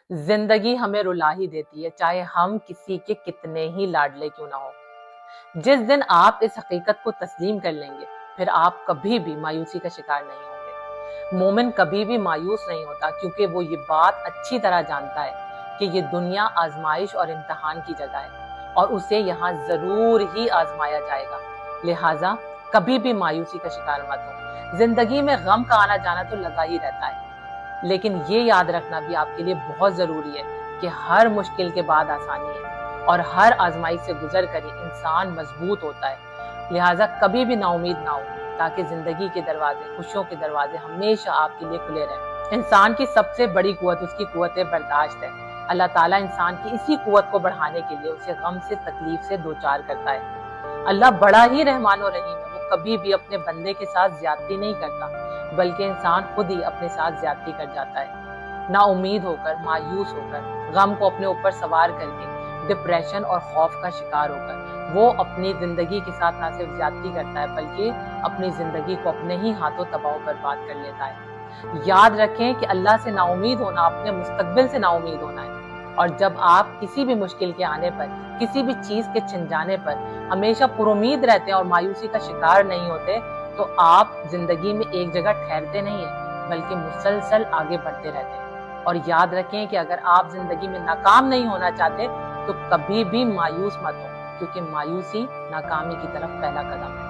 زندگی ہمیں رلا ہی دیتی ہے، چاہے ہم کسی کے کتنے ہی لاڈلے کیوں نہ ہو۔ جس دن آپ اس حقیقت کو تسلیم کر لیں گے، پھر آپ کبھی بھی مایوسی کا شکار نہیں ہوں گے۔ مومن کبھی بھی مایوس نہیں ہوتا، کیونکہ وہ یہ بات اچھی طرح جانتا ہے کہ یہ دنیا آزمائش اور امتحان کی جگہ ہے اور اسے یہاں ضرور ہی آزمایا جائے گا۔ لہٰذا کبھی بھی مایوسی کا شکار مت ہو۔ زندگی میں غم کا آنا جانا تو لگا ہی رہتا ہے، لیکن یہ یاد رکھنا بھی آپ کے لیے بہت ضروری ہے کہ ہر مشکل کے بعد آسانی ہے اور ہر آزمائی سے گزر کر ہی انسان مضبوط ہوتا ہے۔ لہٰذا کبھی بھی نا امید نہ ہو، تاکہ زندگی کے دروازے، خوشیوں کے دروازے ہمیشہ آپ کے لیے کھلے رہیں۔ انسان کی سب سے بڑی قوت اس کی قوت برداشت ہے۔ اللہ تعالیٰ انسان کی اسی قوت کو بڑھانے کے لیے اسے غم سے، تکلیف سے دوچار کرتا ہے۔ اللہ بڑا ہی رحمان و رحیم ہے، وہ کبھی بھی اپنے بندے کے ساتھ زیادتی نہیں کرتا، بلکہ انسان خود ہی اپنے ساتھ زیادتی کر جاتا ہے۔ نا امید ہو کر، مایوس ہو کر، غم کو اپنے اوپر سوار کر کے، ڈپریشن اور خوف کا شکار ہو کر وہ اپنی زندگی کے ساتھ نہ صرف زیادتی کرتا ہے، بلکہ اپنی زندگی کو اپنے ہی ہاتھوں تباہ و برباد کر لیتا ہے۔ یاد رکھیں کہ اللہ سے نا امید ہونا اپنے مستقبل سے نا امید ہونا ہے، اور جب آپ کسی بھی مشکل کے آنے پر، کسی بھی چیز کے چھن جانے پر ہمیشہ پر امید رہتے ہیں اور مایوسی کا شکار نہیں ہوتے، تو آپ زندگی میں ایک جگہ ٹھہرتے نہیں ہیں، بلکہ مسلسل آگے بڑھتے رہتے ہیں۔ اور یاد رکھیں کہ اگر آپ زندگی میں ناکام نہیں ہونا چاہتے تو کبھی بھی مایوس مت ہو، کیونکہ مایوسی ناکامی کی طرف پہلا قدم ہے۔